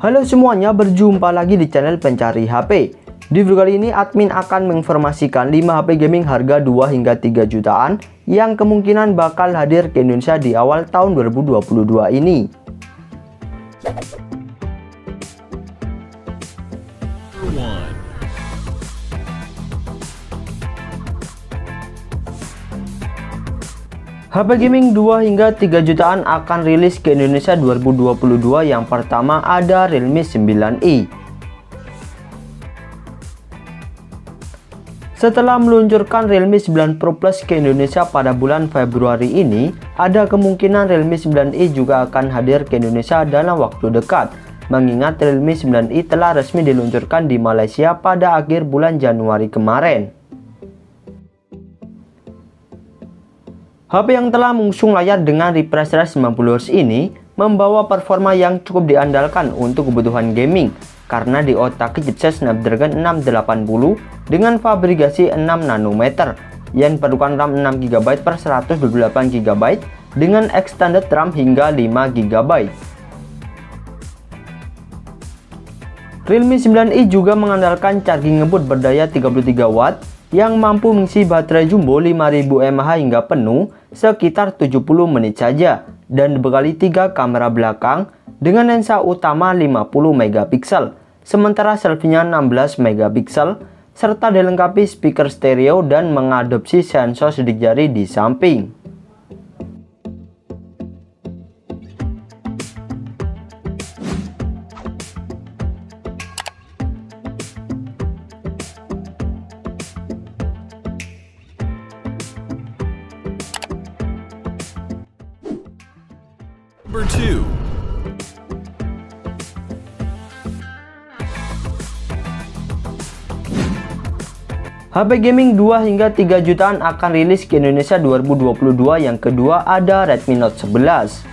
Halo semuanya, berjumpa lagi di channel pencari HP. Di video kali ini admin akan menginformasikan 5 HP gaming harga 2 hingga 3 jutaan yang kemungkinan bakal hadir ke Indonesia di awal tahun 2022 ini. HP gaming 2 hingga 3 jutaan akan rilis ke Indonesia 2022. Yang pertama ada Realme 9i. Setelah meluncurkan Realme 9 Pro Plus ke Indonesia pada bulan Februari ini, ada kemungkinan Realme 9i juga akan hadir ke Indonesia dalam waktu dekat. Mengingat Realme 9i telah resmi diluncurkan di Malaysia pada akhir bulan Januari kemarin. HP yang telah mengusung layar dengan refresh rate 90Hz ini membawa performa yang cukup diandalkan untuk kebutuhan gaming karena diotaki chipset Snapdragon 680 dengan fabrikasi 6 nanometer yang perlukan RAM 6GB per 128GB dengan extended RAM hingga 5GB. Realme 9i juga mengandalkan charging ngebut berdaya 33W yang mampu mengisi baterai jumbo 5000 mAh hingga penuh sekitar 70 menit saja dan dibekali 3 kamera belakang dengan lensa utama 50MP, sementara selfie-nya 16MP, serta dilengkapi speaker stereo dan mengadopsi sensor sidik jari di samping. Number 2. HP gaming 2 hingga 3 jutaan akan rilis ke Indonesia 2022. Yang kedua ada Redmi Note 11.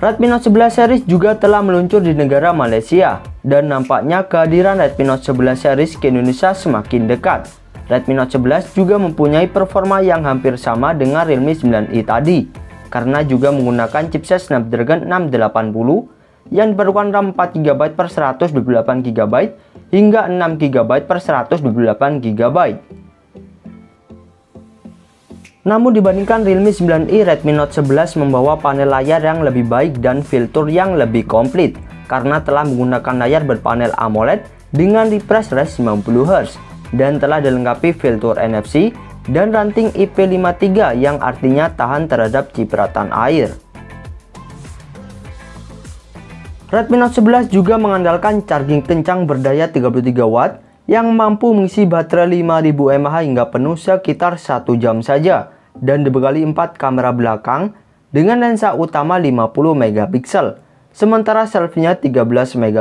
Redmi Note 11 series juga telah meluncur di negara Malaysia dan nampaknya kehadiran Redmi Note 11 series ke Indonesia semakin dekat. Redmi Note 11 juga mempunyai performa yang hampir sama dengan Realme 9i tadi karena juga menggunakan chipset Snapdragon 680 yang diperlukan RAM 4GB per 128GB hingga 6GB per 128GB. Namun dibandingkan Realme 9i, Redmi Note 11 membawa panel layar yang lebih baik dan fitur yang lebih komplit karena telah menggunakan layar berpanel AMOLED dengan refresh rate 90Hz dan telah dilengkapi fitur NFC dan ranting IP53 yang artinya tahan terhadap cipratan air. Redmi Note 11 juga mengandalkan charging kencang berdaya 33W yang mampu mengisi baterai 5000 mAh hingga penuh sekitar 1 jam saja dan dibekali 4 kamera belakang dengan lensa utama 50MP, sementara selfie-nya 13MP,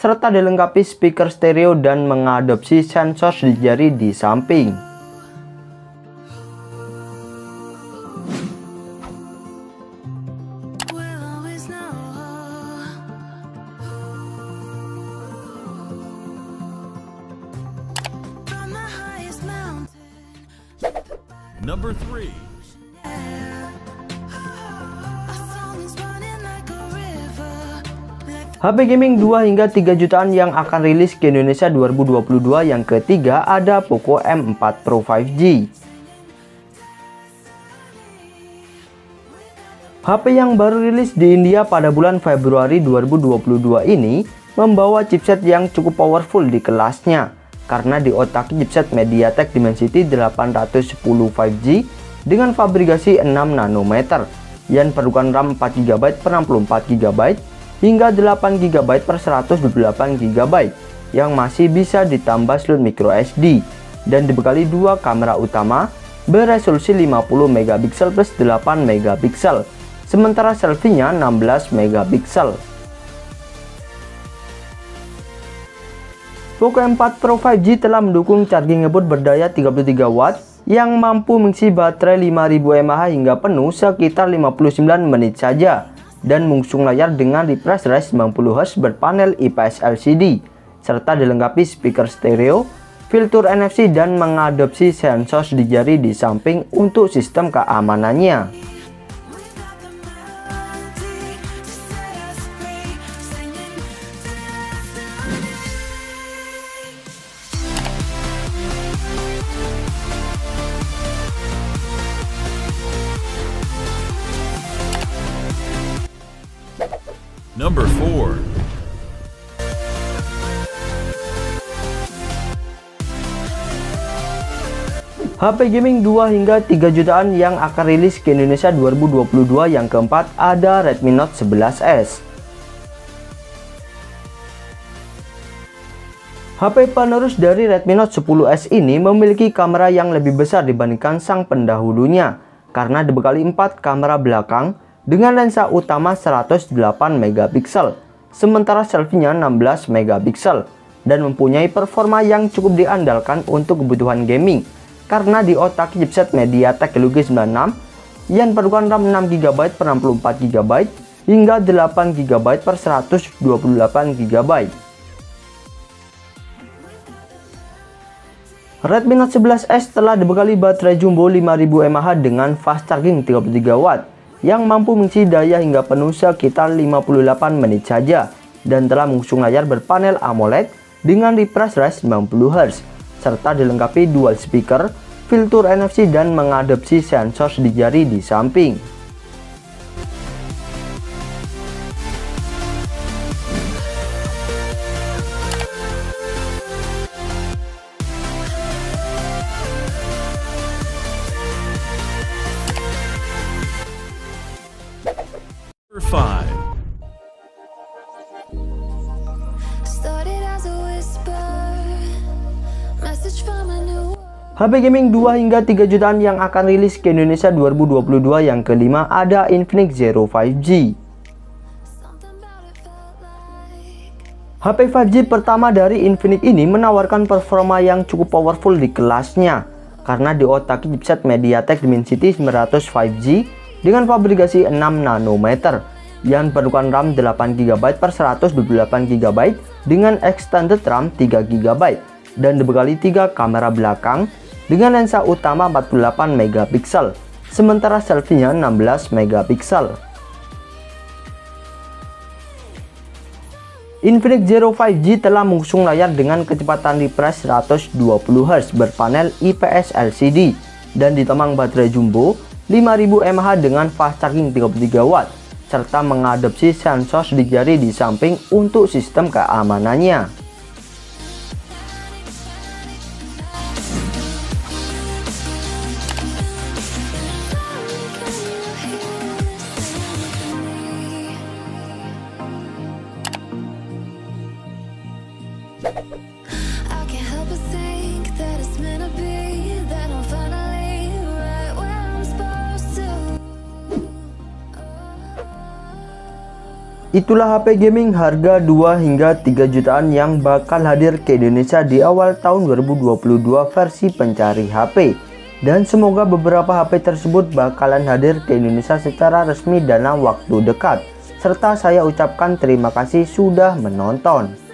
serta dilengkapi speaker stereo dan mengadopsi sensor sidik jari di samping. Number 3. HP gaming 2 hingga 3 jutaan yang akan rilis ke Indonesia 2022. Yang ketiga ada Poco M4 Pro 5G. HP yang baru rilis di India pada bulan Februari 2022 ini membawa chipset yang cukup powerful di kelasnya karena diotaki chipset MediaTek Dimensity 810 5G dengan fabrikasi 6 nanometer yang perlukan RAM 4GB per 64GB hingga 8GB per 128GB yang masih bisa ditambah slot micro SD dan dibekali 2 kamera utama beresolusi 50MP plus 8MP, sementara selfie-nya 16MP. Poco M4 Pro 5G telah mendukung charging ngebut berdaya 33W yang mampu mengisi baterai 5000 mAh hingga penuh sekitar 59 menit saja dan mengusung layar dengan refresh rate 90Hz berpanel IPS LCD serta dilengkapi speaker stereo, fitur NFC dan mengadopsi sensor sidik jari di samping untuk sistem keamanannya. Number 4. HP gaming 2 hingga 3 jutaan yang akan rilis ke Indonesia 2022. Yang keempat ada Redmi Note 11s. HP penerus dari Redmi Note 10s ini memiliki kamera yang lebih besar dibandingkan sang pendahulunya karena dibekali 4 kamera belakang dengan lensa utama 108 megapiksel, sementara selfie-nya 16 megapiksel, dan mempunyai performa yang cukup diandalkan untuk kebutuhan gaming karena diotak chipset MediaTek Helio G96 yang perlukan RAM 6GB per 64GB hingga 8GB per 128GB. Redmi Note 11s telah dibekali baterai jumbo 5000 mAh dengan fast charging 33W yang mampu mengisi daya hingga penuh sekitar 58 menit saja, dan telah mengusung layar berpanel AMOLED dengan refresh rate 90Hz serta dilengkapi dual speaker, fitur NFC, dan mengadopsi sensor di jari di samping. Number 5. HP gaming 2 hingga 3 jutaan yang akan rilis ke Indonesia 2022. Yang kelima ada Infinix Zero 5G. HP 5G pertama dari Infinix ini menawarkan performa yang cukup powerful di kelasnya karena diotaki chipset MediaTek Dimensity 900 5G dengan fabrikasi 6 nanometer yang perlukan RAM 8GB per 128GB dengan extended RAM 3GB dan dibekali 3 kamera belakang dengan lensa utama 48 megapiksel, sementara selfie-nya 16 megapiksel. Infinix Zero 5G telah mengusung layar dengan kecepatan refresh 120Hz berpanel IPS LCD dan ditemang baterai jumbo 5000 mAh dengan fast charging 33W serta mengadopsi sensor di jari di samping untuk sistem keamanannya. Itulah HP gaming harga 2 hingga 3 jutaan yang bakal hadir ke Indonesia di awal tahun 2022 versi pencari HP. Dan semoga beberapa HP tersebut bakalan hadir ke Indonesia secara resmi dalam waktu dekat. Serta saya ucapkan terima kasih sudah menonton.